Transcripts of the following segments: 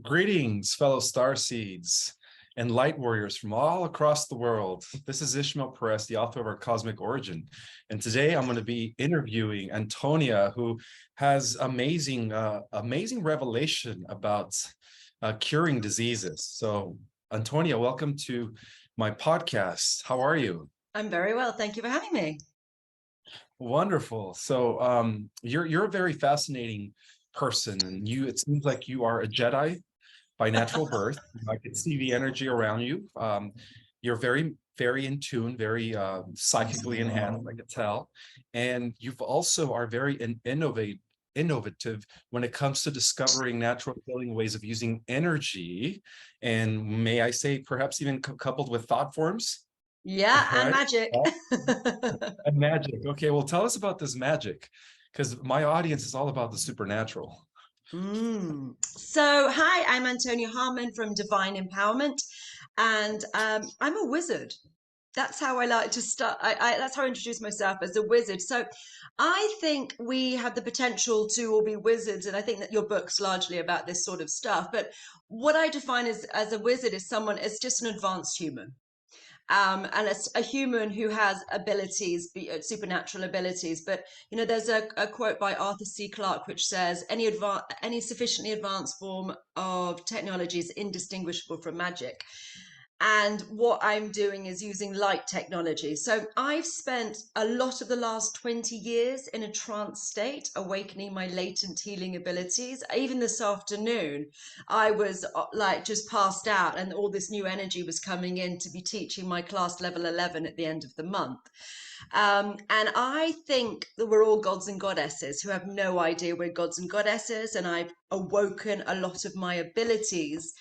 Greetings, fellow star seeds and light warriors from all across the world. This is Ismael Perez, the author of Our Cosmic Origin. And today I'm going to be interviewing Antonia, who has amazing revelation about curing diseases. So Antonia, welcome to my podcast. How are you? I'm very well. Thank you for having me. Wonderful. So you're a very fascinating person, and it seems like you are a Jedi by natural birth. I can see the energy around you. You're very in tune, very psychically enhanced, I could tell. And you've also are very innovative when it comes to discovering natural healing ways of using energy. And may I say, perhaps even coupled with thought forms, Yeah, and right? magic. And magic. Okay, well, tell us about this magic, because my audience is all about the supernatural. So, hi, I'm Antonia Harman from Divine Empowerment, and I'm a wizard. That's how I like to start. That's how I introduce myself, as a wizard. So, I think we have the potential to all be wizards, and I think that your book's largely about this sort of stuff. But what I define as a wizard is someone as just an advanced human. And a human who has abilities, supernatural abilities. But there's a quote by Arthur C. Clarke which says, any sufficiently advanced form of technology is indistinguishable from magic. And what I'm doing is using light technology. So I've spent a lot of the last 20 years in a trance state, awakening my latent healing abilities. Even this afternoon, I was like just passed out, and all this new energy was coming in to be teaching my class level 11 at the end of the month. And I think that we're all gods and goddesses who have no idea we're gods and goddesses. And I've awoken a lot of my abilities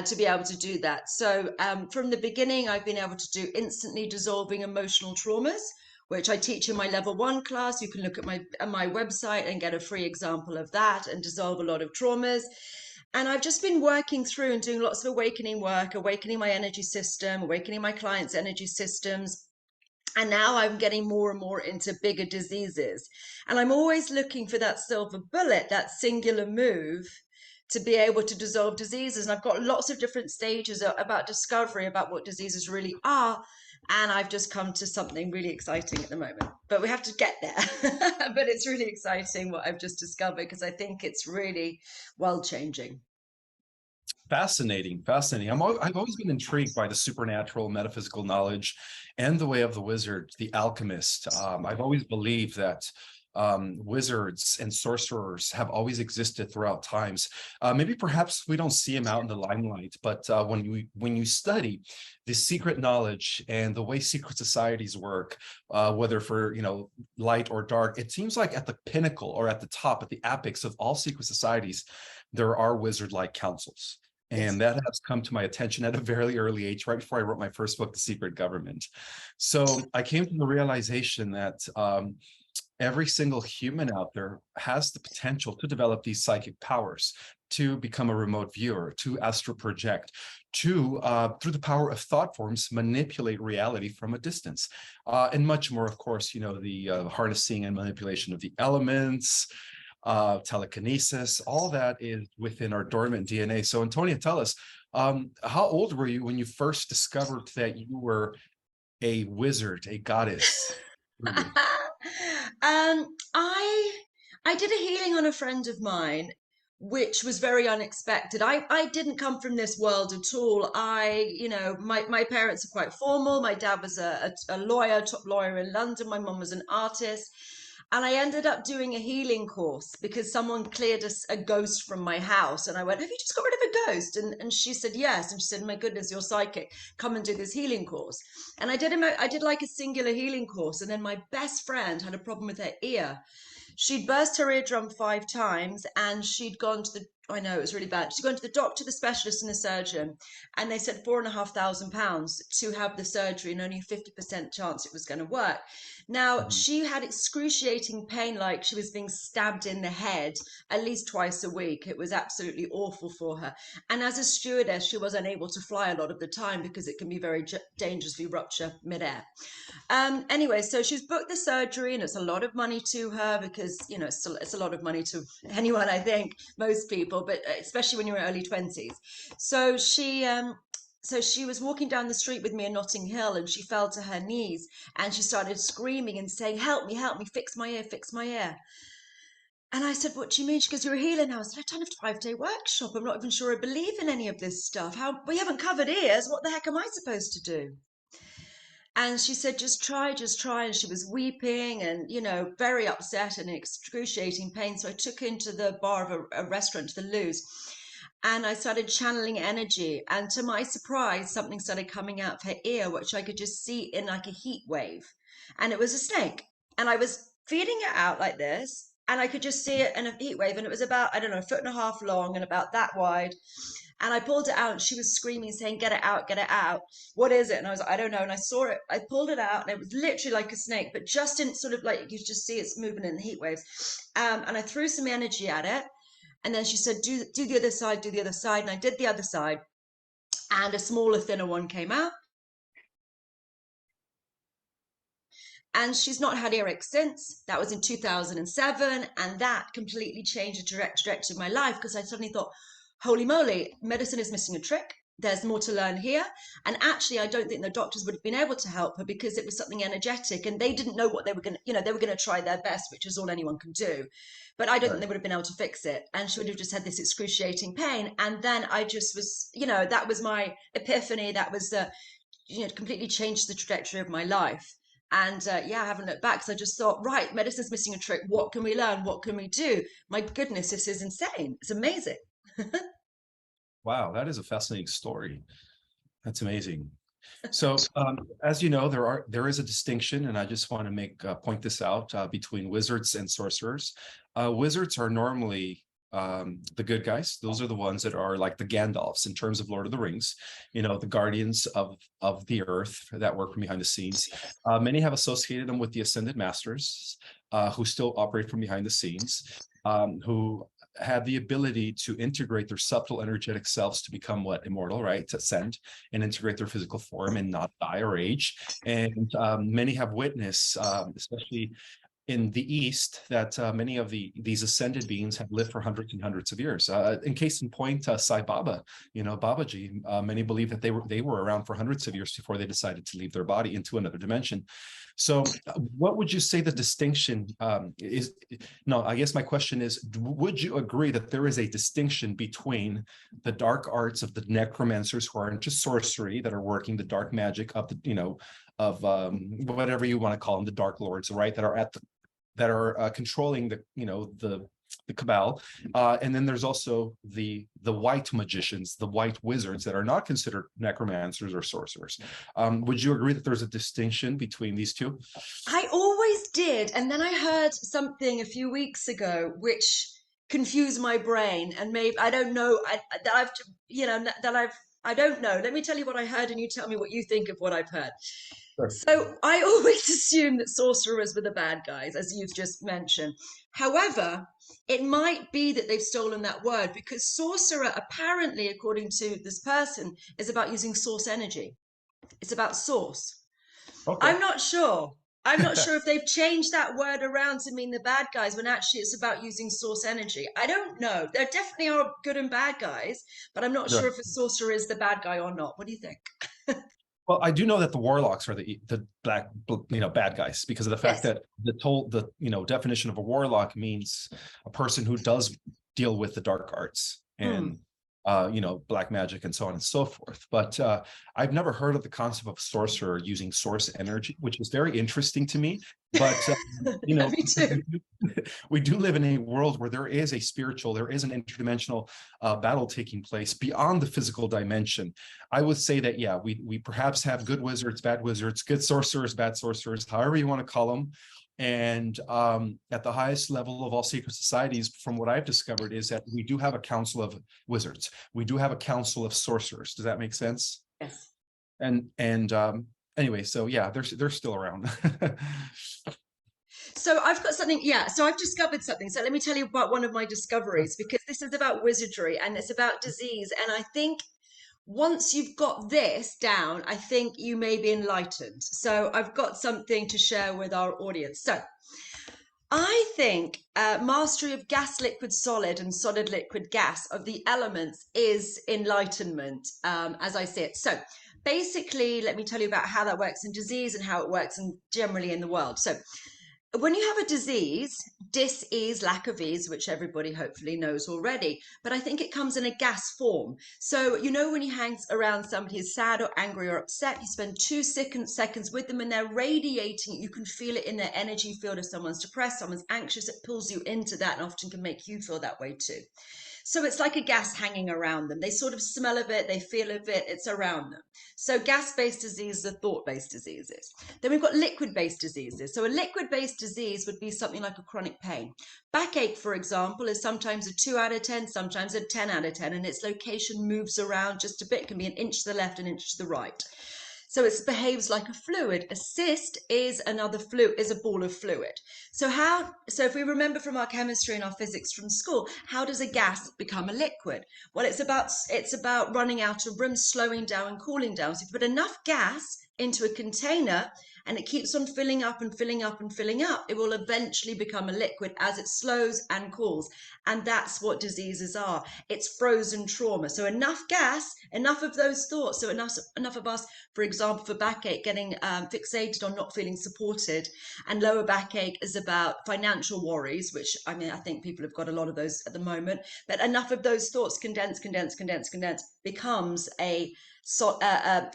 to be able to do that. So from the beginning, I've been able to do instantly dissolving emotional traumas, which I teach in my level 1 class. You can look at my website and get a free example of that and dissolve a lot of traumas. And I've just been working through and doing lots of awakening work, awakening my energy system, awakening my clients' energy systems. And now I'm getting more and more into bigger diseases. And I'm always looking for that silver bullet, that singular move to be able to dissolve diseases. And I've got lots of different stages about discovery about what diseases really are. And I've just come to something really exciting at the moment. But we have to get there. But it's really exciting what I've just discovered, because I think it's really world changing. Fascinating, fascinating. I've always been intrigued by the supernatural, metaphysical knowledge, and the way of the wizard, the alchemist. I've always believed that wizards and sorcerers have always existed throughout times. Maybe perhaps we don't see them out in the limelight, but when you study the secret knowledge and the way secret societies work, whether for light or dark, it seems like at the pinnacle or at the top, at the apex of all secret societies, there are wizard-like councils. Yes. And that has come to my attention at a very early age, right before I wrote my first book, The Secret Government. So I came to the realization that every single human out there has the potential to develop these psychic powers, to become a remote viewer, to astral project, to, through the power of thought forms, manipulate reality from a distance, and much more, of course, the harnessing and manipulation of the elements, telekinesis, all that is within our dormant DNA. So Antonia, tell us, how old were you when you first discovered that you were a wizard, a goddess? I did a healing on a friend of mine, which was very unexpected. I didn't come from this world at all. My parents are quite formal. My dad was a lawyer, top lawyer in London. My mum was an artist. And I ended up doing a healing course because someone cleared a ghost from my house. And I went, "Have you just got rid of a ghost?" And she said, "Yes." And she said, "My goodness, you're psychic. Come and do this healing course." And I did like a singular healing course. And then my best friend had a problem with her ear. She'd burst her eardrum 5 times, and she'd gone to the, I know it was really bad. She'd gone to the doctor, the specialist, and the surgeon, and they said £4,500 to have the surgery and only a 50% chance it was going to work. Now, Mhm. she had excruciating pain, like she was being stabbed in the head at least twice a week. It was absolutely awful for her. And as a stewardess, she was unable to fly a lot of the time because it can be very dangerously rupture midair. Anyway, so she's booked the surgery, and it's a lot of money to her because it's a lot of money to anyone, I think, most people. painful, but especially when you're in early 20s. So she was walking down the street with me in Notting Hill, and she fell to her knees and she started screaming and saying, help me, fix my ear, fix my ear. And I said, what do you mean? She goes, you're a healer now. I said, I've done a 5-day workshop. I'm not even sure I believe in any of this stuff. How we haven't covered ears. What the heck am I supposed to do? And she said, just try, just try. And she was weeping and, very upset and in excruciating pain. So I took her into the bar of a restaurant, the Lou's, and I started channeling energy. And to my surprise, something started coming out of her ear, which I could just see in like a heat wave. And it was a snake. And I was feeding it out like this. And I could just see it in a heat wave. And it was about, I don't know, 1.5 feet long and about that wide. And I pulled it out and she was screaming, saying, get it out, get it out. What is it? And I was like, I don't know. And I saw it, I pulled it out and it was literally like a snake, but just in sort of like, you could just see it's moving in the heat waves. And I threw some energy at it. And then she said, do the other side, do the other side. And I did the other side and a smaller, thinner one came out. And she's not had earache since. That was in 2007. And that completely changed the trajectory of my life because I suddenly thought, holy moly, medicine is missing a trick. There's more to learn here. And actually, I don't think the doctors would have been able to help her because it was something energetic and they didn't know what they were going to, they were going to try their best, which is all anyone can do. But I don't think they would have been able to fix it. And she would have just had this excruciating pain. And then I just was, that was my epiphany. That was, completely changed the trajectory of my life. And I haven't looked back because I just thought, right, medicine's missing a trick. What can we learn? What can we do? My goodness, this is insane. It's amazing. Wow, that is a fascinating story. That's amazing. So, as you know, there is a distinction, and I just want to point this out between wizards and sorcerers. Wizards are normally the good guys. Those are the ones that are like the Gandalfs in terms of Lord of the Rings, the guardians of the earth that work from behind the scenes. Many have associated them with the ascended masters, who still operate from behind the scenes, who have the ability to integrate their subtle energetic selves to become immortal, right? To ascend and integrate their physical form and not die or age. And many have witnessed, especially in the East, that many of these ascended beings have lived for hundreds and hundreds of years. In case in point, Sai Baba, Babaji, many believe that they were around for hundreds of years before they decided to leave their body into another dimension. So what would you say the distinction is? No, I guess my question is, would you agree that there is a distinction between the dark arts of the necromancers who are into sorcery, that are working the dark magic of the, whatever you want to call them, the dark lords, right? That are controlling the cabal, and then there's also the white magicians, the white wizards that are not considered necromancers or sorcerers. Would you agree that there's a distinction between these two? I always did, and then I heard something a few weeks ago which confused my brain, and maybe I don't know. I don't know. Let me tell you what I heard, and you tell me what you think of what I've heard. Sure. So I always assume that sorcerers were the bad guys, as you've just mentioned. However, it might be that they've stolen that word because sorcerer, apparently, according to this person, is about using source energy. It's about source. Okay. I'm not sure. I'm not sure if they've changed that word around to mean the bad guys when actually it's about using source energy. I don't know. There definitely are good and bad guys, but I'm not sure if a sorcerer is the bad guy or not. What do you think? Well, I do know that the warlocks are the black, bad guys, because of the fact that the definition of a warlock means a person who does deal with the dark arts and black magic and so on and so forth. But I've never heard of the concept of sorcerer using source energy, which is very interesting to me. But Me too. we do live in a world where there is an interdimensional battle taking place beyond the physical dimension. I would say that, yeah, we perhaps have good wizards, bad wizards, good sorcerers, bad sorcerers, however you want to call them. And at the highest level of all secret societies, from what I've discovered, is that we do have a council of wizards. We do have a council of sorcerers. Does that make sense? Yes. And anyway, so yeah, they're still around. So I've got something, so I've discovered something. So let me tell you about one of my discoveries, because this is about wizardry and it's about disease. And I think once you've got this down, I think you may be enlightened. So I've got something to share with our audience. So I think mastery of gas, liquid, solid, and solid, liquid, gas of the elements is enlightenment, as I see it. So basically, let me tell you about how that works in disease and how it works in generally in the world. So when you have a disease, dis-ease, lack of ease, which everybody hopefully knows already, but I think it comes in a gas form. So, you know, when you hang around somebody who's sad or angry or upset, you spend 2 seconds with them and they're radiating. You can feel it in their energy field. If someone's depressed, someone's anxious, it pulls you into that and often can make you feel that way too. So it's like a gas hanging around them. They sort of smell of it, they feel of it, it's around them. So gas-based diseases are thought-based diseases. Then we've got liquid-based diseases. So a liquid-based disease would be something like a chronic pain. Backache, for example, is sometimes a 2 out of 10, sometimes a 10 out of 10, and its location moves around just a bit. It can be an inch to the left, an inch to the right. So it behaves like a fluid. A cyst is another fluid, is a ball of fluid. So if we remember from our chemistry and our physics from school, how does a gas become a liquid? Well, it's about running out of room, slowing down and cooling down. So if you put enough gas into a container and it keeps on filling up and filling up and filling up, it will eventually become a liquid as it slows and cools. And that's what diseases are. It's frozen trauma. So enough gas, enough of those thoughts. So enough of us, for example, for backache, getting fixated on not feeling supported. And lower backache is about financial worries, which I mean, I think people have got a lot of those at the moment. But enough of those thoughts condense, becomes a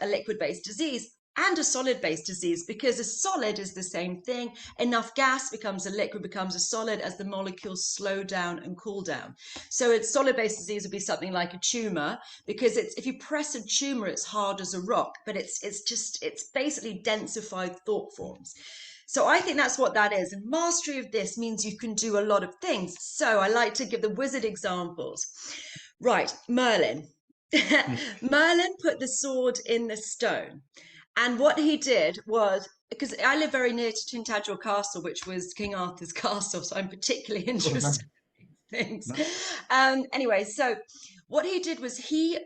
liquid-based disease and a solid-based disease, because a solid is the same thing. Enough gas becomes a liquid, becomes a solid as the molecules slow down and cool down. So a solid-based disease would be something like a tumor, because it's, if you press a tumor, it's hard as a rock, but it's basically densified thought forms. So I think that's what that is. And mastery of this means you can do a lot of things. So I like to give the wizard examples. Right, Merlin. Mm. Merlin put the sword in the stone. And what he did was, because I live very near to Tintagel Castle, which was King Arthur's castle, so I'm particularly Oh, nice, interested in things. nice. Anyway, so what he did was he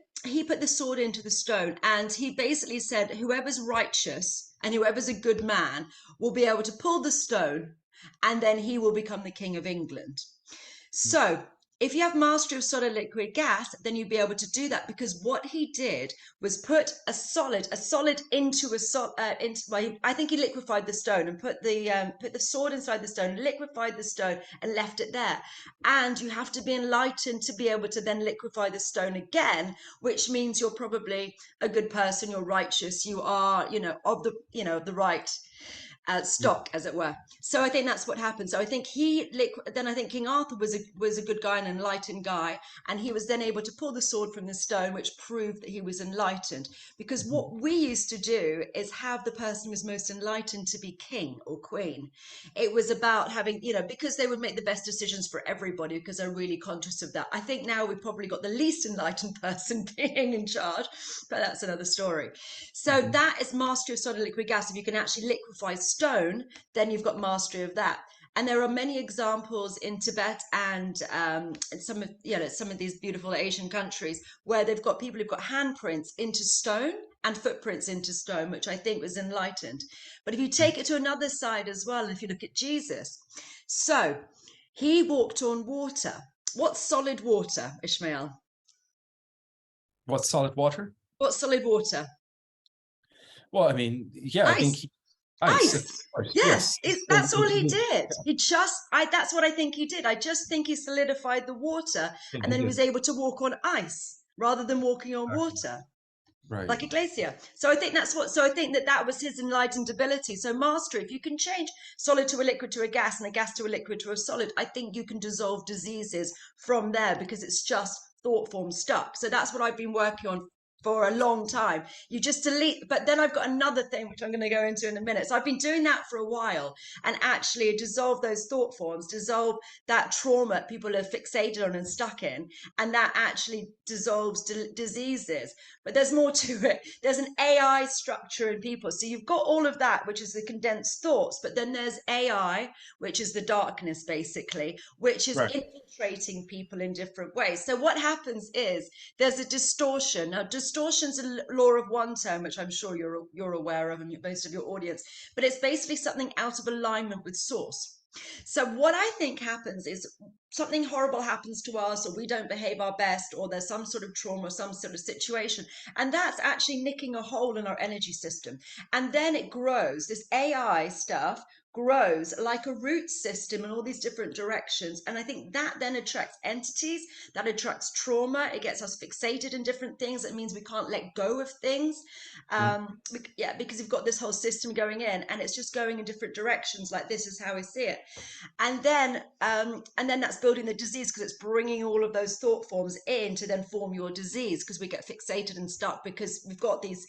put the sword into the stone, and he basically said, whoever's righteous and whoever's a good man will be able to pull the stone, and then he will become the King of England. So if you have mastery of solid, liquid, gas, then you'd be able to do that, because what he did was put a solid into a well, I think he liquefied the stone and put the sword inside the stone, liquefied the stone and left it there. And you have to be enlightened to be able to then liquefy the stone again, which means you're probably a good person, you're righteous, you are, of the right Yeah. stock, as it were. So I think that's what happened. So I think then I think King Arthur was a good guy, an enlightened guy, and he was then able to pull the sword from the stone, which proved that he was enlightened. Because Mhm. what we used to do is have the person who was most enlightened to be king or queen. It was about having, because they would make the best decisions for everybody, because they're really conscious of that. I think now we've probably got the least enlightened person being in charge, but that's another story. So Mhm. that is mastery of solid, liquid, gas. If you can actually liquefy stone, then you've got mastery of that. And there are many examples in Tibet and some of these beautiful Asian countries where they've got people who've got handprints into stone and footprints into stone, which I think was enlightened. But if you take it to another side as well, if you look at Jesus, so he walked on water. What's solid water, Ishmael? What's solid water? What's solid water? Well, I mean, yeah, I think Ice. ice, of Ice. course, Yeah, yes. that's all he Yeah, did. That's what I think he did. I just think he solidified the water, and he then he did. was able to walk on ice rather than walking on Exactly. water Right. like a glacier. So I think that was his enlightened ability. So mastery, if you can change solid to a liquid to a gas and a gas to a liquid to a solid, I think you can dissolve diseases from there, because it's just thought form stuck. So that's what I've been working on for a long time. You just delete, but then I've got another thing which I'm going to go into in a minute. So I've been doing that for a while, and actually dissolve those thought forms, dissolve that trauma people are fixated on and stuck in, and that actually dissolves diseases. But there's more to it. There's an AI structure in people. So you've got all of that, which is the condensed thoughts, but then there's AI, which is the darkness, basically, which is Right. infiltrating people in different ways. So what happens is there's a distortion. Now, distortion's a law of one term, which I'm sure you're aware of, and most of your audience, but it's basically something out of alignment with source. So what I think happens is something horrible happens to us, or we don't behave our best, or there's some sort of trauma or some sort of situation. And that's actually nicking a hole in our energy system. And then it grows. This AI stuff grows like a root system in all these different directions. And I think that then attracts entities, that attracts trauma. It gets us fixated in different things. It means we can't let go of things. Mm. Yeah, because you've got this whole system going in and it's just going in different directions. Like this is how I see it. And then that's building the disease because it's bringing all of those thought forms in to then form your disease, because we get fixated and stuck because we've got these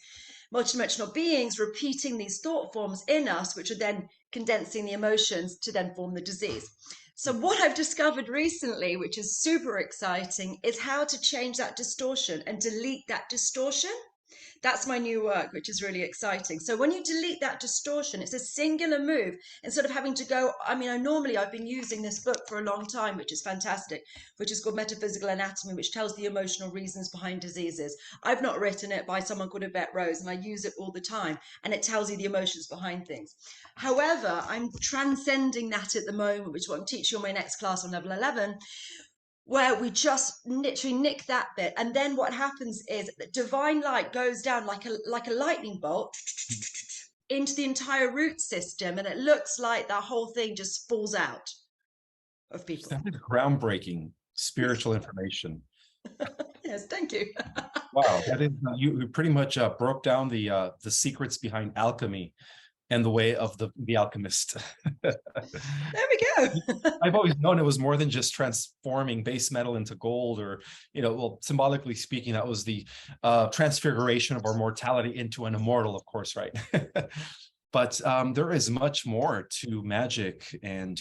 multidimensional beings repeating these thought forms in us, which are then condensing the emotions to then form the disease. So what I've discovered recently, which is super exciting, is how to change that distortion and delete that distortion. That's my new work, which is really exciting. So when you delete that distortion, it's a singular move instead of having to go. I mean, I've been using this book for a long time, which is fantastic, which is called Metaphysical Anatomy, which tells the emotional reasons behind diseases. I've not written it, by someone called Yvette Rose, and I use it all the time, and it tells you the emotions behind things. However, I'm transcending that at the moment, which is what I'm teaching on my next class on level 11, where we just literally nick that bit, and then what happens is that divine light goes down like a lightning bolt into the entire root system, and it looks like that whole thing just falls out of people. That is groundbreaking spiritual information. Yes, thank you. Wow, that is you pretty much broke down the secrets behind alchemy and the way of the alchemist. There we go. I've always known it was more than just transforming base metal into gold, or, well, symbolically speaking, that was the transfiguration of our mortality into an immortal, of course, right? But there is much more to magic and,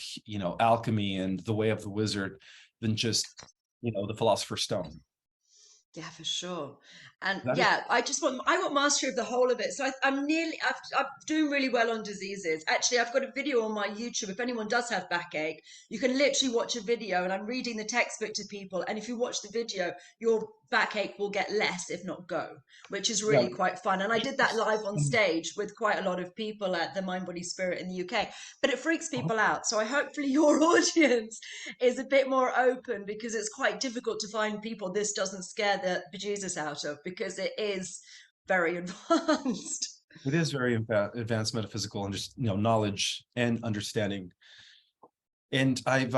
alchemy and the way of the wizard than just, the philosopher's stone. Yeah, for sure. And That is, yeah, I want mastery of the whole of it. So I'm doing really well on diseases. Actually, I've got a video on my YouTube. If anyone does have backache, you can literally watch a video, and I'm reading the textbook to people. And if you watch the video, your backache will get less, if not go, which is yeah. really quite fun. And I did that live on stage with quite a lot of people at the Mind Body Spirit in the UK, but it freaks people out. So I hopefully your audience is a bit more open, because it's quite difficult to find people this doesn't scare the bejesus out of, because it is very advanced. It is very advanced metaphysical and just, knowledge and understanding. And I've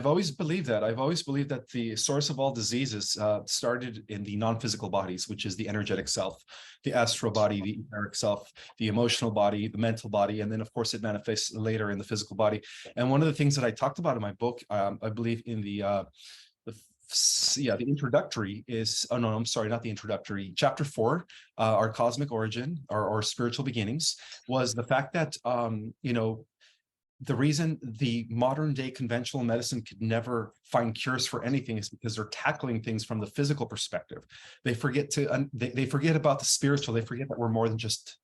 always believed that. I've always believed that the source of all diseases started in the non-physical bodies, which is the energetic self, the astral body, the etheric self, the emotional body, the mental body, and then of course it manifests later in the physical body. And one of the things that I talked about in my book, I believe in the introductory is, oh no, I'm sorry, not the introductory, chapter 4, our cosmic origin, or spiritual beginnings, was the fact that the reason the modern day conventional medicine could never find cures for anything is because they're tackling things from the physical perspective. They forget to they forget about the spiritual. They forget that we're more than just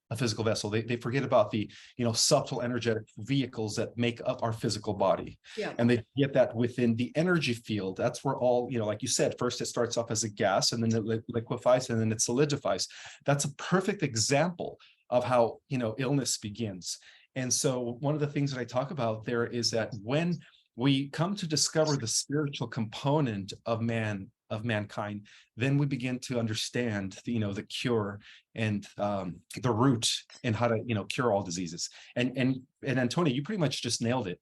a physical vessel. They forget about the subtle energetic vehicles that make up our physical body. Yeah. And they get that within the energy field. That's where all, like you said, first it starts off as a gas, and then it liquefies, and then it solidifies. That's a perfect example of how illness begins. And so one of the things that I talk about there is that when we come to discover the spiritual component of mankind, then we begin to understand the cure and the root, and how to cure all diseases. And Antonia, you pretty much just nailed it.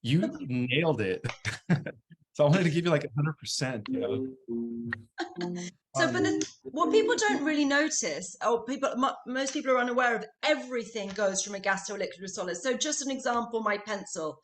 You nailed it. So I wanted to give you like 100%. So, what people don't really notice, or most people are unaware of, everything goes from a gas to a liquid to a solid. So, just an example, my pencil.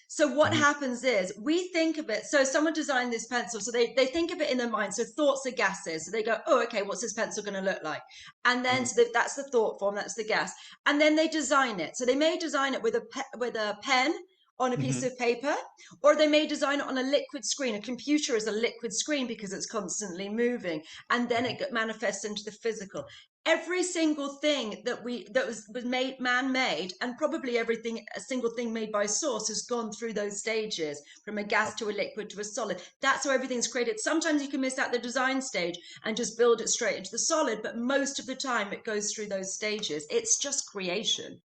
So, what happens is we think of it. So, someone designed this pencil. So, they think of it in their mind. So, thoughts are gases. So, they go, oh, okay, what's this pencil going to look like? And then that's the thought form, that's the gas. And then they design it. So, they may design it with a pen on a piece of paper, or they may design it on a liquid screen. A computer is a liquid screen because it's constantly moving, and then it manifests into the physical. Every single thing that was made man-made, and probably a single thing made by source, has gone through those stages from a gas to a liquid to a solid. That's how everything's created. Sometimes you can miss out the design stage and just build it straight into the solid, but most of the time it goes through those stages. It's just creation.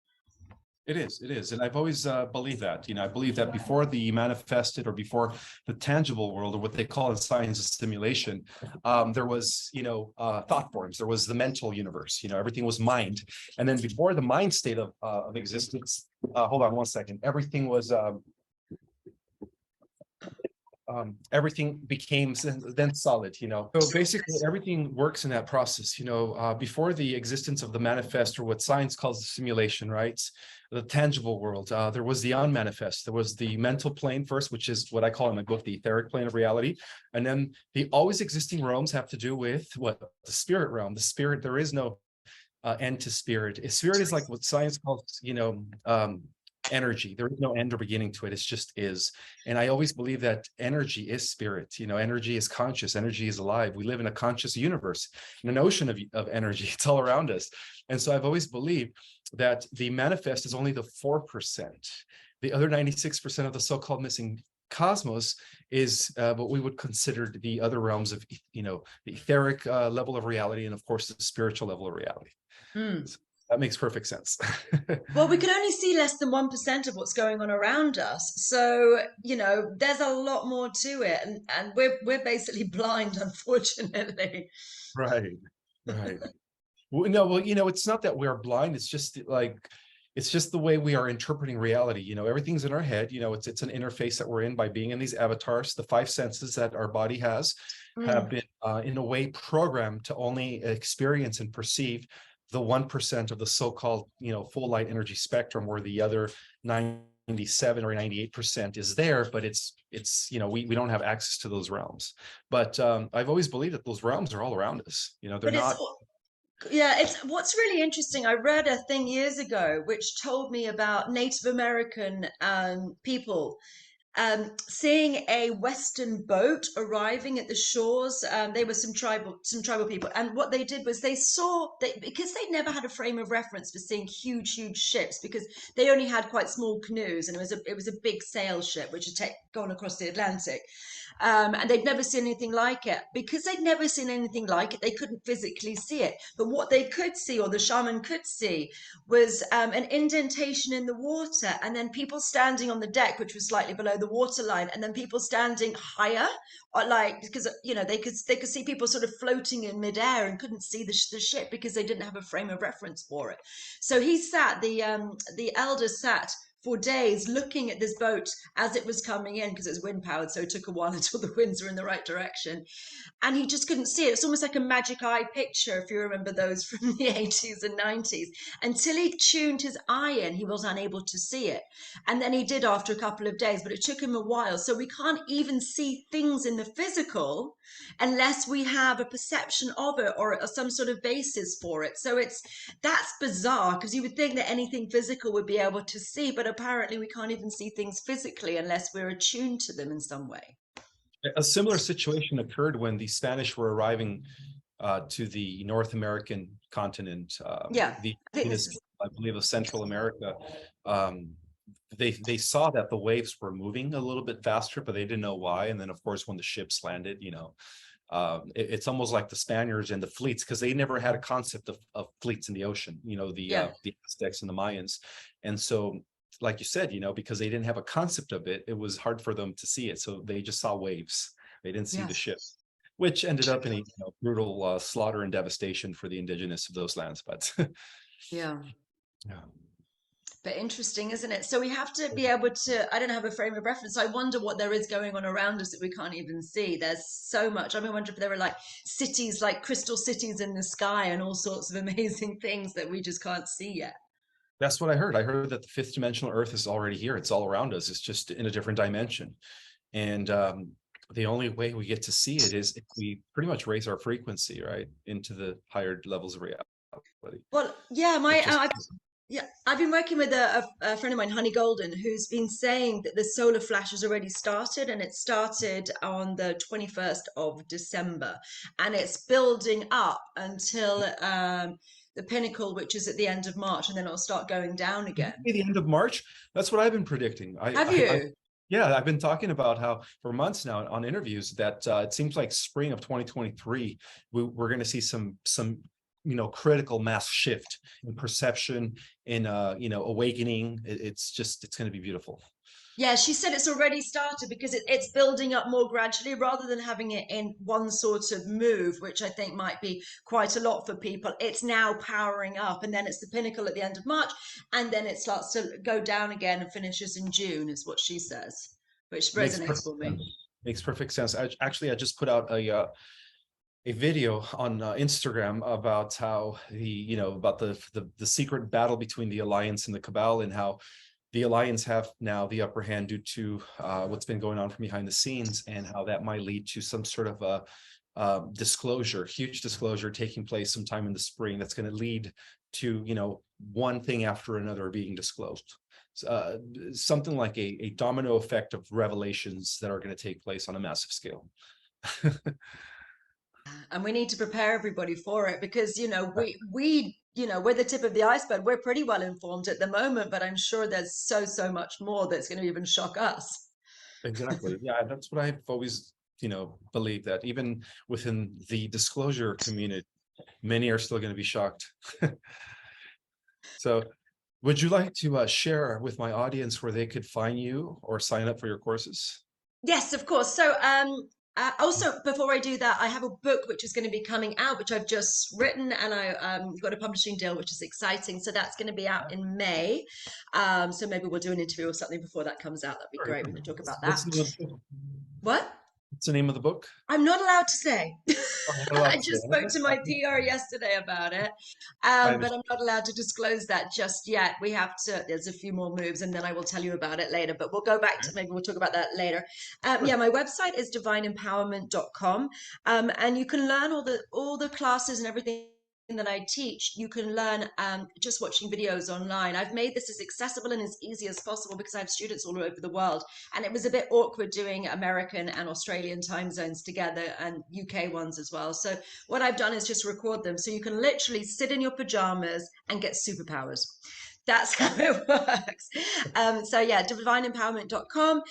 It is. And I've always believed that, I believe that before the manifested or before the tangible world, or what they call in science a simulation, there was, thought forms, there was the mental universe, everything was mind. And then before the mind state of existence, hold on one second, everything became then solid. So basically everything works in that process, before the existence of the manifest, or what science calls the simulation, right? The tangible world, there was the unmanifest, there was the mental plane first, which is what I call in my book the etheric plane of reality. And then the always existing realms have to do with what? The spirit realm. The spirit, there is no end to spirit. Spirit is like what science calls, energy. There is no end or beginning to it. It's just is. And I always believe that energy is spirit. Energy is conscious. Energy is alive. We live in a conscious universe, in an ocean of energy. It's all around us. And so I've always believed that the manifest is only the 4%. The other 96% of the so-called missing cosmos is what we would consider the other realms of, the etheric level of reality, and of course the spiritual level of reality. Mm. So that makes perfect sense. Well, we can only see less than 1% of what's going on around us. So, there's a lot more to it. And we're basically blind, unfortunately. Right, right. Well, it's not that we're blind. It's just the way we are interpreting reality. Everything's in our head. It's an interface that we're in by being in these avatars. The five senses that our body has have been, in a way, programmed to only experience and perceive the 1% of the so-called, full light energy spectrum, where the other 97 or 98% is there, but it's we don't have access to those realms. But I've always believed that those realms are all around us. They're But not. it's what's really interesting. I read a thing years ago which told me about Native American people seeing a Western boat arriving at the shores. They were some tribal people, and what they did was because they never had a frame of reference for seeing huge ships, because they only had quite small canoes, and it was a big sail ship which had gone across the Atlantic. And they'd never seen anything like it. Because they'd never seen anything like it, they couldn't physically see it. But what they could see, or the shaman could see, was an indentation in the water, and then people standing on the deck, which was slightly below the waterline, and then people standing higher, because they could see people sort of floating in midair and couldn't see the ship because they didn't have a frame of reference for it. So the elders sat for days looking at this boat as it was coming in, because it was wind powered, so it took a while until the winds were in the right direction, and he just couldn't see it. It's almost like a magic eye picture, if you remember those from the 80s and 90s. Until he tuned his eye in, he was unable to see it. And then he did after a couple of days, but it took him a while. So we can't even see things in the physical unless we have a perception of it, or some sort of basis for it. So that's bizarre, because you would think that anything physical would be able to see, but apparently we can't even see things physically unless we're attuned to them in some way. A similar situation occurred when the Spanish were arriving to the North American continent, Yeah, the I think this indigenous, is. I believe, of Central America. Um, they saw that the waves were moving a little bit faster, but they didn't know why. And then, of course, when the ships landed, it's almost like the Spaniards and the fleets, because they never had a concept of fleets in the ocean. Yeah. The Aztecs and the Mayans, and so, like you said, because they didn't have a concept of it, it was hard for them to see it. So they just saw waves. They didn't see the Yes. ship, which ended up in a brutal slaughter and devastation for the indigenous of those lands. But Yeah. yeah. But interesting, isn't it? So we have to be able to, I don't have a frame of reference. I wonder what there is going on around us that we can't even see. There's so much. I wonder if there are like cities, like crystal cities in the sky, and all sorts of amazing things that we just can't see yet. That's what I heard. I heard that the fifth dimensional Earth is already here. It's all around us. It's just in a different dimension. And the only way we get to see it is if we pretty much raise our frequency, right, into the higher levels of reality. Well, yeah, It just I've been working with a friend of mine, Honey Golden, who's been saying that the solar flash has already started, and it started on the 21st of December, and it's building up until the pinnacle, which is at the end of March, and then it'll start going down again. the end of March. That's what I've been predicting. Have you? Yeah, I've been talking about how for months now on interviews that it seems like spring of 2023, we're going to see some critical mass shift in perception, in awakening. It's going to be beautiful. Yeah, she said it's already started because it's building up more gradually rather than having it in one sort of move, which I think might be quite a lot for people. It's now powering up, and then it's the pinnacle at the end of March, and then it starts to go down again and finishes in June, is what she says, which Makes resonates perfect for me. sense. Makes perfect sense. I just put out a video on Instagram about how about the secret battle between the Alliance and the Cabal, and how the Alliance have now the upper hand due to what's been going on from behind the scenes, and how that might lead to some sort of a disclosure, huge disclosure taking place sometime in the spring. That's going to lead to one thing after another being disclosed. Something like a domino effect of revelations that are going to take place on a massive scale. And we need to prepare everybody for it because we're the tip of the iceberg. We're pretty well informed at the moment, but I'm sure there's so much more that's going to even shock us. Exactly. Yeah, that's what I've always, believed, that even within the disclosure community, many are still going to be shocked. So, would you like to share with my audience where they could find you or sign up for your courses? Yes, of course. So, also before I do that, I have a book which is going to be coming out, which I've just written, and I got a publishing deal, which is exciting. So that's going to be out in May. So maybe we'll do an interview or something before that comes out. That'd be Sure. great. We can talk about that. What's the name of the book? What? What's the name of the book? I'm not allowed to say. I'm not allowed I to say. just spoke to my PR yesterday about it, I but I'm understand. not allowed to disclose that just yet. We have to, there's a few more moves, and then I will tell you about it later, but we'll go back to, Okay. maybe we'll talk about that later. Sure. Yeah, my website is divineempowerment.com, and you can learn all the classes and everything that I teach. You can learn just watching videos online. I've made this as accessible and as easy as possible because I have students all over the world, and it was a bit awkward doing American and Australian time zones together and UK ones as well. So what I've done is just record them so you can literally sit in your pajamas and get superpowers. That's how it works. So yeah, divineempowerment.com.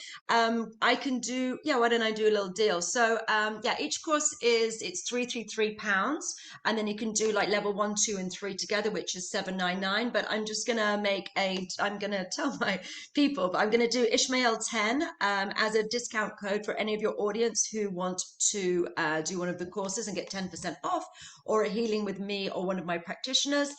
I can do, yeah, why don't I do a little deal? So yeah, each course it's £333, and then you can do like level 1, 2, and 3 together, which is 799. But I'm just gonna I'm gonna tell my people, but I'm gonna do Ishmael 10 as a discount code for any of your audience who want to do one of the courses and get 10% off, or a healing with me or one of my practitioners.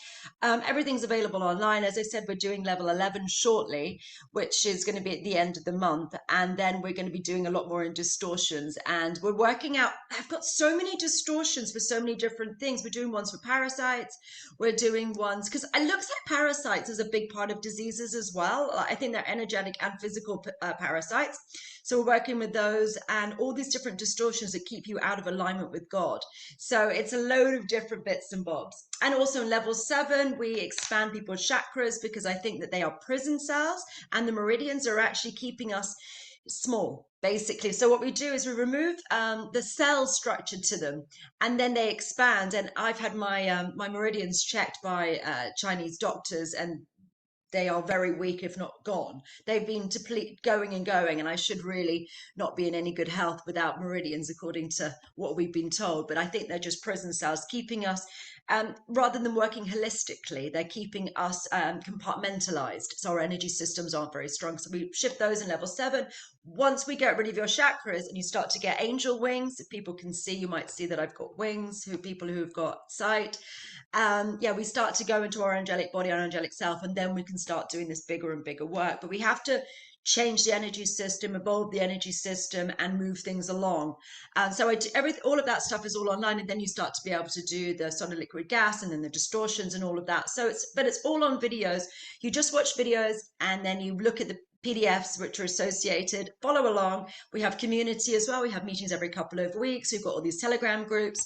Everything's available online. As I said, we're doing level 11 shortly, which is going to be at the end of the month. And then we're going to be doing a lot more in distortions. And we're working out, I've got so many distortions for so many different things. We're doing ones for parasites. We're doing ones, because it looks like parasites is a big part of diseases as well. I think they're energetic and physical parasites. So we're working with those and all these different distortions that keep you out of alignment with God. So it's a load of different bits and bobs. And also in level 7, we expand people's chakras because I think that they are prison cells, and the meridians are actually keeping us small, basically. So what we do is we remove the cell structure to them, and then they expand. And I've had my meridians checked by Chinese doctors, and they are very weak, if not gone. They've been going and going, and I should really not be in any good health without meridians, according to what we've been told. But I think they're just prison cells keeping us, rather than working holistically, they're keeping us compartmentalized. So our energy systems aren't very strong. So we shift those in level 7. Once we get rid of your chakras and you start to get angel wings, if people can see, you might see that I've got wings, people who've got sight. Yeah, we start to go into our angelic body, our angelic self, and then we can start doing this bigger and bigger work. But we have to change the energy system, evolve the energy system, and move things along. So I do all of that stuff is all online, and then you start to be able to do the solid liquid gas and then the distortions and all of that. So it's all on videos. You just watch videos and then you look at the PDFs which are associated, follow along. We have community as well. We have meetings every couple of weeks. We've got all these Telegram groups.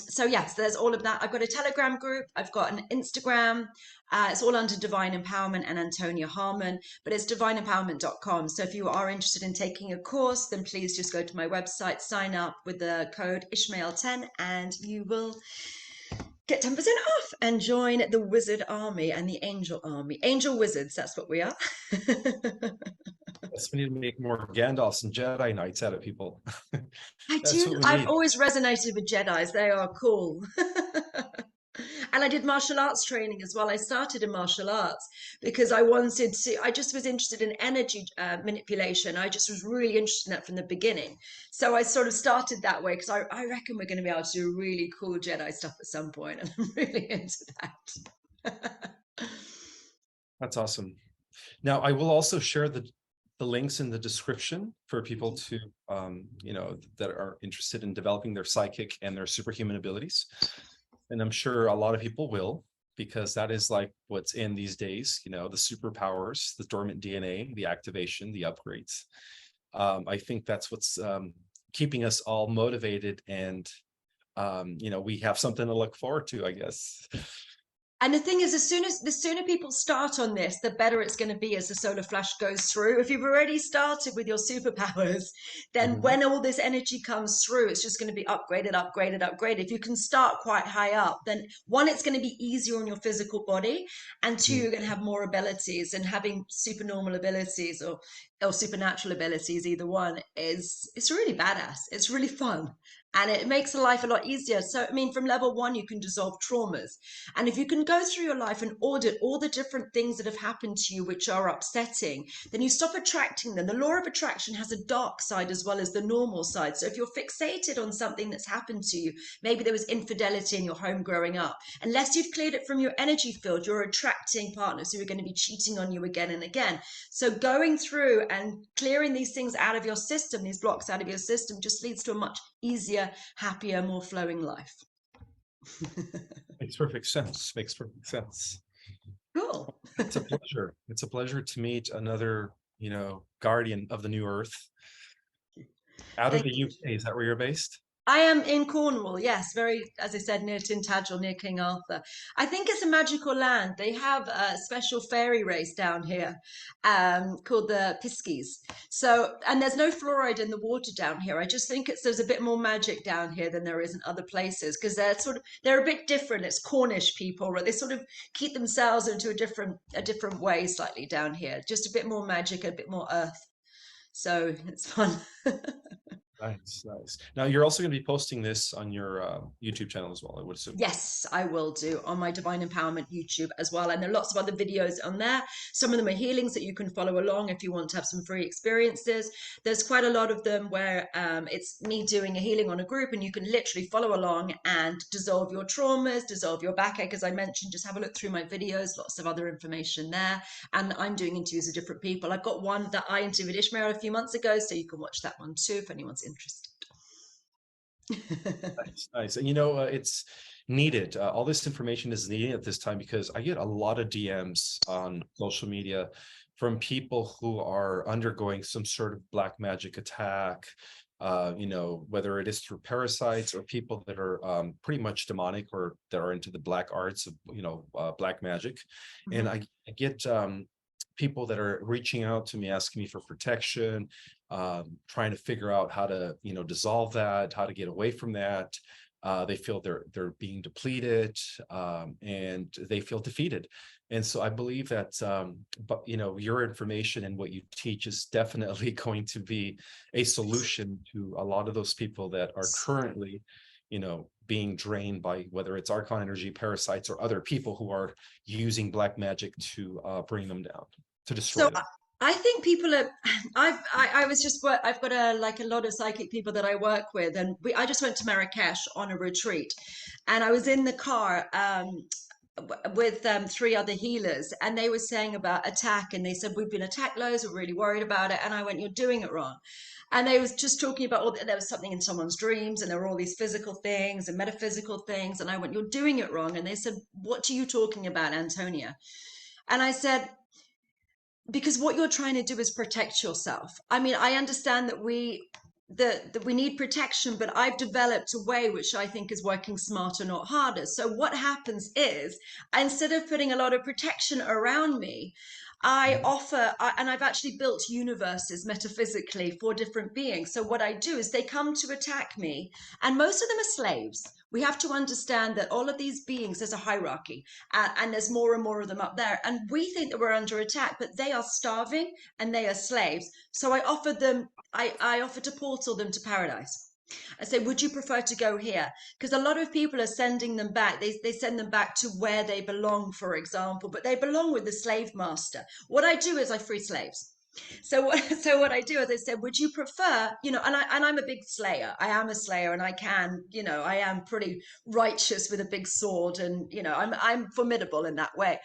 So yes, there's all of that. I've got a Telegram group. I've got an Instagram. It's all under Divine Empowerment and Antonia Harman, but it's divineempowerment.com. So if you are interested in taking a course, then please just go to my website, sign up with the code Ishmael10, and you will get 10% off and join the wizard army and the angel army. Angel wizards, that's what we are. Yes, we need to make more Gandalfs and Jedi Knights out of people. I That's do. what we I've need. always resonated with Jedis. They are cool. And I did martial arts training as well. I started in martial arts because I just was interested in energy manipulation. I just was really interested in that from the beginning. So I sort of started that way because I reckon we're going to be able to do really cool Jedi stuff at some point, and I'm really into that. That's awesome. Now, I will also share the links in the description for people to, that are interested in developing their psychic and their superhuman abilities. And I'm sure a lot of people will, because that is like what's in these days, the superpowers, the dormant DNA, the activation, the upgrades. I think that's what's keeping us all motivated, and we have something to look forward to, I guess. And the thing is, the sooner people start on this, the better it's going to be as the solar flash goes through. If you've already started with your superpowers, then Mhm. when all this energy comes through, it's just going to be upgraded, upgraded, upgraded. If you can start quite high up, then one, it's going to be easier on your physical body, and two, Mm. you're going to have more abilities. And having supernormal abilities or supernatural abilities, either one, it's really badass. It's really fun, and it makes life a lot easier. So, I mean, from level one, you can dissolve traumas. And if you can go through your life and audit all the different things that have happened to you which are upsetting, then you stop attracting them. The law of attraction has a dark side as well as the normal side. So if you're fixated on something that's happened to you, maybe there was infidelity in your home growing up, unless you've cleared it from your energy field, you're attracting partners who are going to be cheating on you again and again. So going through and clearing these things out of your system, these blocks out of your system, just leads to a much easier, happier, more flowing life. Makes perfect sense. Makes perfect sense. Cool. It's a pleasure. It's a pleasure to meet another, guardian of the new earth out of Thank the you. UK. Is that where you're based? I am in Cornwall, yes, very, as I said, near Tintagel, near King Arthur. I think it's a magical land. They have a special fairy race down here called the Piskies. So, and there's no fluoride in the water down here. I just think there's a bit more magic down here than there is in other places because they're a bit different. It's Cornish people, right? They sort of keep themselves into a different way slightly down here. Just a bit more magic, a bit more earth. So it's fun. Nice, nice. Now you're also going to be posting this on your YouTube channel as well, I would assume. Yes, I will do on my Divine Empowerment YouTube as well. And there are lots of other videos on there. Some of them are healings that you can follow along if you want to have some free experiences. There's quite a lot of them where it's me doing a healing on a group, and you can literally follow along and dissolve your traumas, dissolve your backache. As I mentioned, just have a look through my videos, lots of other information there. And I'm doing interviews with different people. I've got one that I interviewed Ishmael a few months ago, so you can watch that one too if anyone's interested. Nice, nice. And it's needed. All this information is needed at this time because I get a lot of DMs on social media from people who are undergoing some sort of black magic attack, whether it is through parasites or people that are pretty much demonic or that are into the black arts of, black magic. And Mhm. I get people that are reaching out to me, asking me for protection, trying to figure out how to, dissolve that, how to get away from that. They feel they're being depleted, and they feel defeated. And so I believe that, but your information and what you teach is definitely going to be a solution to a lot of those people that are currently, being drained by whether it's archon energy, parasites, or other people who are using black magic to bring them down, to So destroy them. I think people are. I was just I've got a lot of psychic people that I work with, and I just went to Marrakesh on a retreat, and I was in the car with three other healers, and they were saying about attack, and they said we've been attacked loads, we're really worried about it, and I went, you're doing it wrong. And they was just talking about there was something in someone's dreams, and there were all these physical things and metaphysical things, and I went, you're doing it wrong. And they said, what are you talking about, Antonia? And I said, because what you're trying to do is protect yourself. I mean, I understand that we need protection, but I've developed a way which I think is working smarter, not harder. So what happens is, instead of putting a lot of protection around me, I Mhm. offer, and I've actually built universes metaphysically for different beings. So what I do is they come to attack me, and most of them are slaves. We have to understand that all of these beings, there's a hierarchy, and there's more and more of them up there. And we think that we're under attack, but they are starving and they are slaves. So I offer to portal them to paradise. I say, would you prefer to go here? Because a lot of people are sending them back. They send them back to where they belong, for example, but they belong with the slave master. What I do is I free slaves. So what I do is I said, would you prefer, and I'm a big slayer. I am a slayer, and I can, I am pretty righteous with a big sword, and I'm formidable in that way.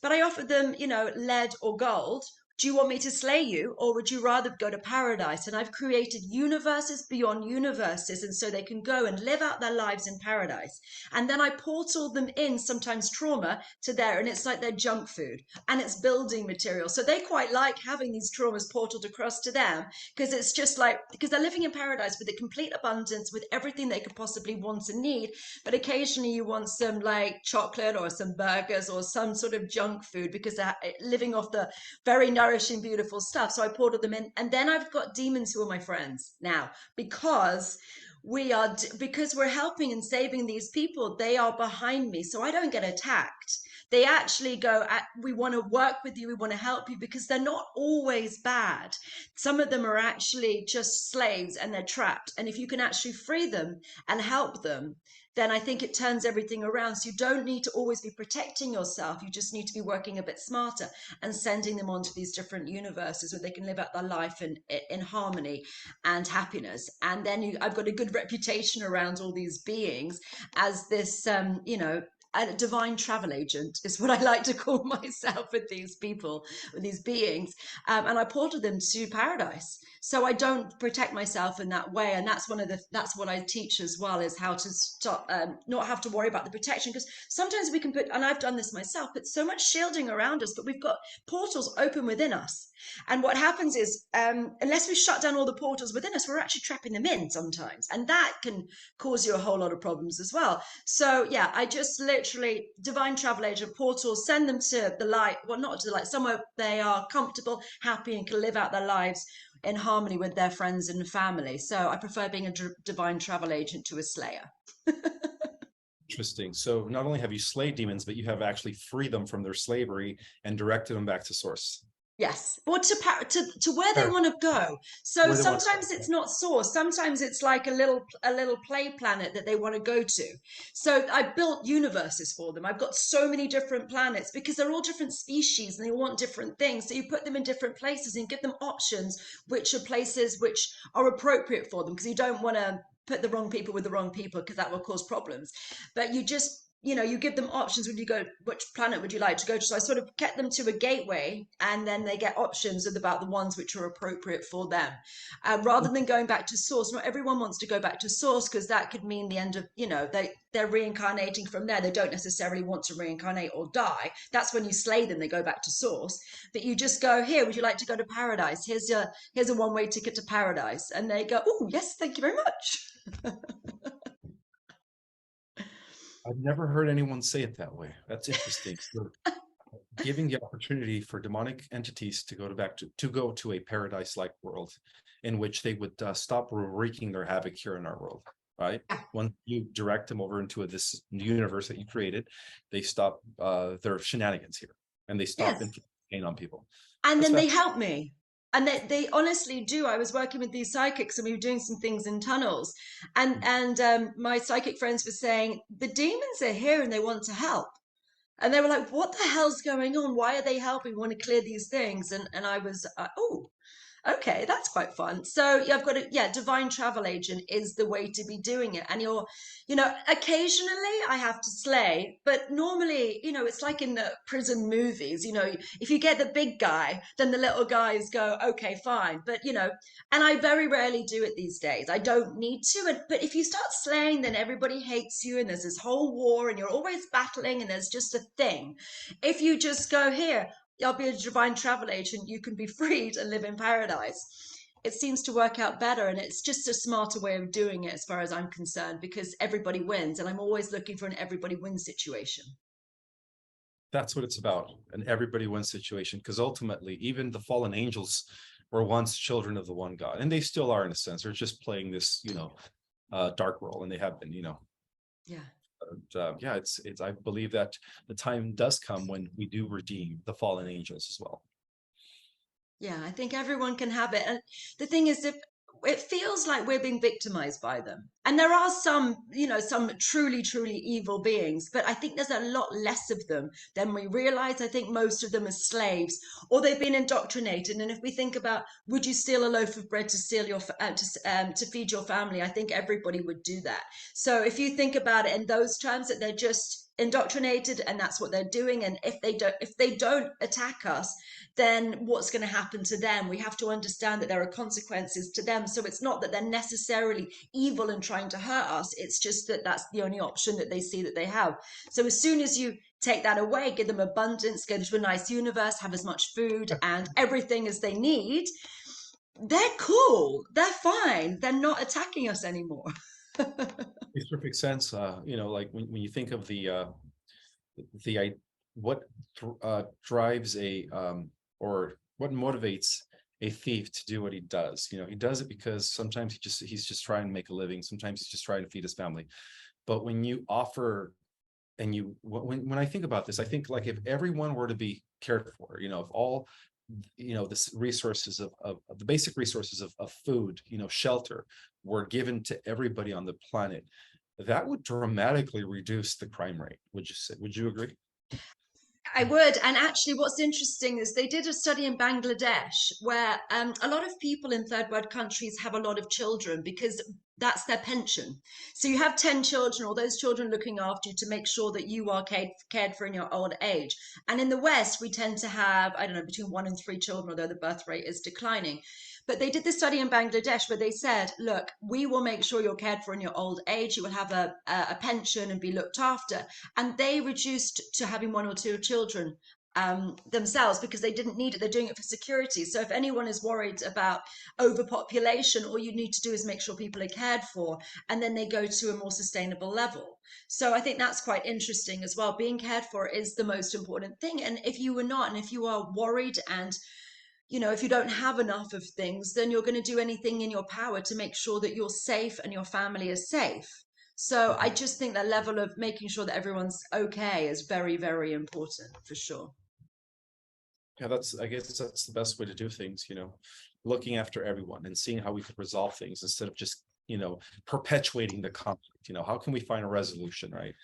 But I offered them, lead or gold. Do you want me to slay you, or would you rather go to paradise? And I've created universes beyond universes, and so they can go and live out their lives in paradise. And then I portal them in, sometimes trauma, to there, and it's like their junk food, and it's building material. So they quite like having these traumas portaled across to them, because it's just like, because they're living in paradise with a complete abundance, with everything they could possibly want and need. But occasionally you want some like chocolate or some burgers or some sort of junk food, because they're living off the very nourishing, beautiful stuff. So I portal them in. And then I've got demons who are my friends now, because because we're helping and saving these people. They are behind me, so I don't get attacked. They actually go, we want to work with you, we want to help you, because they're not always bad. Some of them are actually just slaves and they're trapped. And if you can actually free them and help them, then I think it turns everything around. So you don't need to always be protecting yourself. You just need to be working a bit smarter and sending them onto these different universes where they can live out their life in harmony and happiness. And then I've got a good reputation around all these beings as this, a divine travel agent is what I like to call myself with these people, with these beings. And I portal them to paradise. So I don't protect myself in that way. And that's that's what I teach as well, is how to stop, not have to worry about the protection. Because sometimes we can put, and I've done this myself, put so much shielding around us, but we've got portals open within us. And what happens is, unless we shut down all the portals within us, we're actually trapping them in sometimes. And that can cause you a whole lot of problems as well. So yeah, I just literally divine travel agent portals, send them to the light, well, not to the light, somewhere they are comfortable, happy, and can live out their lives in harmony with their friends and family. So I prefer being a divine travel agent to a slayer. Interesting. So not only have you slayed demons, but you have actually freed them from their slavery and directed them back to source. Yes, or to where they want to go. So Where they want to sometimes go. it's not source. Sometimes it's like a little play planet that they want to go to. So I built universes for them. I've got so many different planets because they're all different species and they want different things. So you put them in different places and give them options, which are places which are appropriate for them, because you don't want to put the wrong people with the wrong people, because that will cause problems. But you just, you give them options when you go, which planet would you like to go to? So I sort of get them to a gateway, and then they get options about the ones which are appropriate for them. Rather than going back to source, not everyone wants to go back to source, because that could mean the end of, they're reincarnating from there. They don't necessarily want to reincarnate or die. That's when you slay them, they go back to source. But you just go, here, would you like to go to paradise? Here's a one-way ticket to paradise. And they go, oh, yes, thank you very much. I've never heard anyone say it that way. That's interesting. So giving the opportunity for demonic entities to go to a paradise-like world in which they would stop wreaking their havoc here in our world, right? When you direct them over into this universe that you created, they stop their shenanigans here, and they stop Yes. pain on people. And That's then they help me. And they honestly do. I was working with these psychics, and we were doing some things in tunnels, and my psychic friends were saying the demons are here and they want to help. And they were like, what the hell's going on? Why are they helping? We want to clear these things. And I was, oh, okay, that's quite fun. So yeah, I've got divine travel agent is the way to be doing it. And occasionally I have to slay, but normally, it's like in the prison movies, if you get the big guy, then the little guys go, okay, fine. But, and I very rarely do it these days. I don't need to. But if you start slaying, then everybody hates you, and there's this whole war, and you're always battling, and there's just a thing. If you just go, here, I'll be a divine travel agent, you can be freed and live in paradise. It seems to work out better, and it's just a smarter way of doing it as far as I'm concerned, because everybody wins, and I'm always looking for an everybody wins situation. That's what it's about, an everybody wins situation, because ultimately even the fallen angels were once children of the one God, and they still are in a sense. They're just playing this dark role, and they have been. Yeah. Yeah, it's I believe that the time does come when we do redeem the fallen angels as well. Yeah, I think everyone can have it. And the thing is, if it feels like we're being victimized by them. And there are some, some truly, truly evil beings, but I think there's a lot less of them than we realize. I think most of them are slaves, or they've been indoctrinated. And if we think about, would you steal a loaf of bread to steal to feed your family? I think everybody would do that. So if you think about it in those terms, that they're just indoctrinated and that's what they're doing, and if they don't attack us, then what's going to happen to them? We have to understand that there are consequences to them. So it's not that they're necessarily evil and trying to hurt us. It's just that that's the only option that they see that they have. So as soon as you take that away, give them abundance, go to a nice universe, have as much food and everything as they need, they're cool. They're fine. They're not attacking us anymore. Makes perfect sense. Like when you think of what drives or what motivates a thief to do what he does. He does it because sometimes he's just trying to make a living. Sometimes he's just trying to feed his family. But when you offer, when I think about this, I think like if everyone were to be cared for, if all the resources of the basic resources of food, shelter, were given to everybody on the planet, that would dramatically reduce the crime rate. Would you agree? I would. And actually, what's interesting is they did a study in Bangladesh where a lot of people in third world countries have a lot of children because that's their pension. So you have 10 children, all those children looking after you to make sure that you are cared for in your old age. And in the West, we tend to have, I don't know, between 1 and 3 children, although the birth rate is declining. But they did this study in Bangladesh where they said, look, we will make sure you're cared for in your old age. You will have a pension and be looked after. And they reduced to having 1 or 2 children themselves because they didn't need it. They're doing it for security. So if anyone is worried about overpopulation, all you need to do is make sure people are cared for, and then they go to a more sustainable level. So I think that's quite interesting as well. Being cared for is the most important thing. And if you are not, and if you are worried and if you don't have enough of things, then you're going to do anything in your power to make sure that you're safe and your family is safe. So I just think that level of making sure that everyone's okay is very, very important for sure. Yeah, I guess that's the best way to do things, looking after everyone and seeing how we could resolve things instead of just, perpetuating the conflict. How can we find a resolution, right?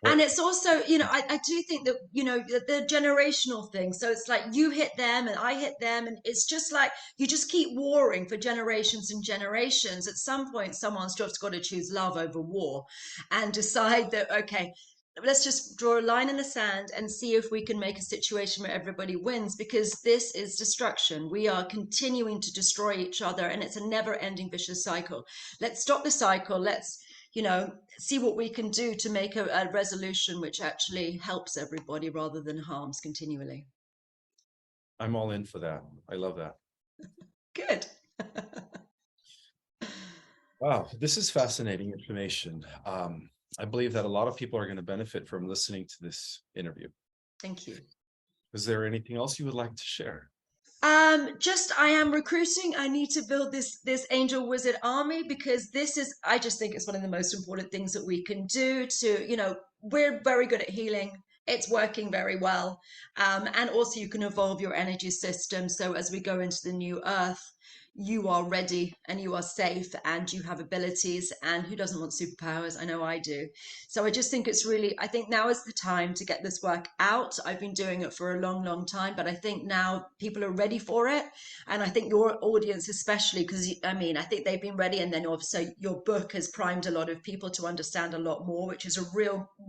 And it's also, I do think that, the generational thing. So it's like you hit them and I hit them. And it's just like you just keep warring for generations and generations. At some point, someone's just got to choose love over war and decide that, okay, let's just draw a line in the sand and see if we can make a situation where everybody wins, because this is destruction. We are continuing to destroy each other and it's a never ending vicious cycle. Let's stop the cycle. Let's see what we can do to make a resolution which actually helps everybody rather than harms continually. I'm all in for that. I love that. Good. Wow, this is fascinating information. I believe that a lot of people are going to benefit from listening to this interview. Thank you. Is there anything else you would like to share? Just I am recruiting. I need to build this angel wizard army because I just think it's one of the most important things that we can do to, we're very good at healing. It's working very well. And also you can evolve your energy system. So as we go into the new earth, you are ready and you are safe and you have abilities, and who doesn't want superpowers? I know I do. So I just think I think now is the time to get this work out. I've been doing it for a long, long time, but I think now people are ready for it. And I think your audience, especially, because I think they've been ready. And then also your book has primed a lot of people to understand a lot more, which is a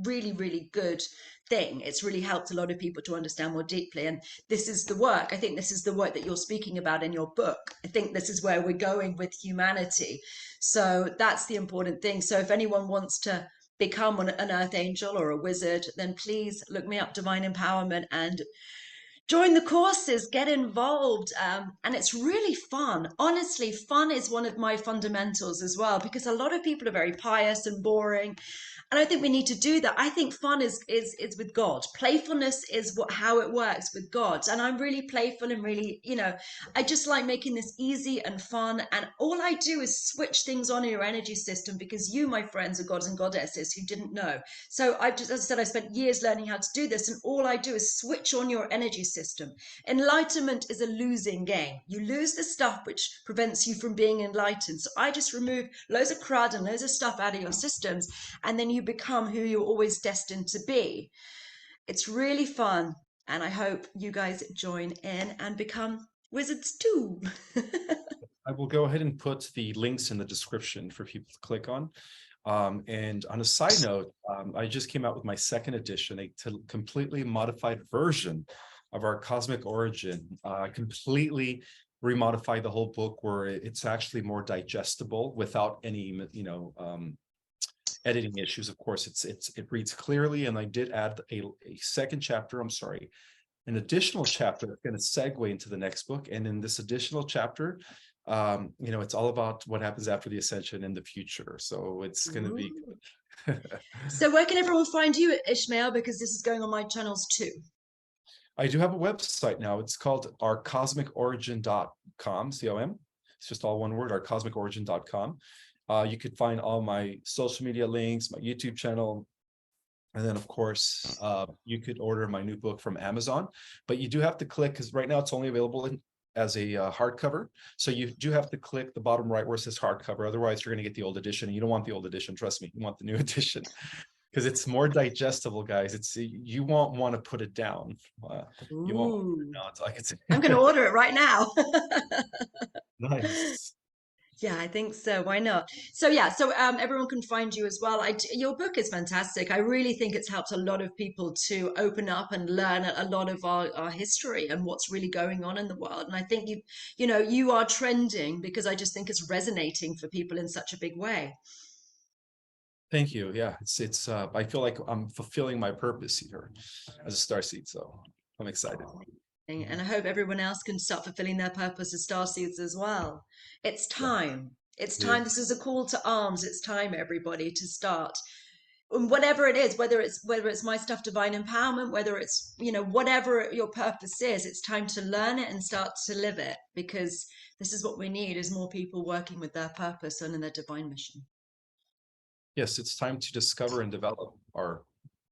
really, really good thing. It's really helped a lot of people to understand more deeply. And this is the work. I think this is the work that you're speaking about in your book. I think this is where we're going with humanity. So that's the important thing. So if anyone wants to become an earth angel or a wizard, then please look me up, Divine Empowerment, and join the courses, get involved. And it's really fun. Honestly, fun is one of my fundamentals as well, because a lot of people are very pious and boring. And I think we need to do that. I think fun is with God. Playfulness is how it works with God. And I'm really playful and really, I just like making this easy and fun. And all I do is switch things on in your energy system, because you, my friends, are gods and goddesses who didn't know. So as I said, I spent years learning how to do this. And all I do is switch on your energy system system. Enlightenment is a losing game. You lose the stuff which prevents you from being enlightened. So I just remove loads of crud and loads of stuff out of your systems, and then you become who you're always destined to be. It's really fun, and I hope you guys join in and become wizards too. I will go ahead and put the links in the description for people to click on. And on a side note, I just came out with my second edition, a completely modified version of our Cosmic Origin. Completely remodified the whole book where it's actually more digestible without any, editing issues. Of course, it reads clearly, and I did add a second chapter. I'm sorry, an additional chapter that's going to segue into the next book. And in this additional chapter, it's all about what happens after the ascension in the future. So it's going to be good. So where can everyone find you, Ishmael? Because this is going on my channels too. I do have a website now. It's called ourcosmicorigin.com, C-O-M. It's just all one word, ourcosmicorigin.com. You could find all my social media links, my YouTube channel. And then, of course, you could order my new book from Amazon. But you do have to click, because right now it's only available as a hardcover. So you do have to click the bottom right where it says hardcover. Otherwise, you're going to get the old edition. And you don't want the old edition. Trust me, you want the new edition. Because it's more digestible, guys. You won't want to put it down. You won't want to put it down. So I'm going to order it right now. Nice. Yeah, I think so. Why not? So yeah, so everyone can find you as well. Your book is fantastic. I really think it's helped a lot of people to open up and learn a lot of our history and what's really going on in the world. And I think you are trending because I just think it's resonating for people in such a big way. Thank you. Yeah, it's I feel like I'm fulfilling my purpose here as a starseed, so I'm excited. And I hope everyone else can start fulfilling their purpose as starseeds as well. It's time. It's time. This is a call to arms. It's time, everybody, to start. And whatever it is, whether it's my stuff, divine empowerment, whether it's whatever your purpose is, it's time to learn it and start to live it, because this is what we need: is more people working with their purpose and in their divine mission. Yes, it's time to discover and develop our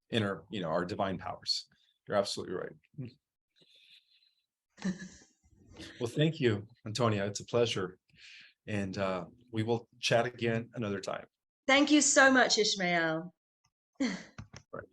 inner, our divine powers. You're absolutely right. Well, thank you, Antonia. It's a pleasure. And we will chat again another time. Thank you so much, Ishmael. Right.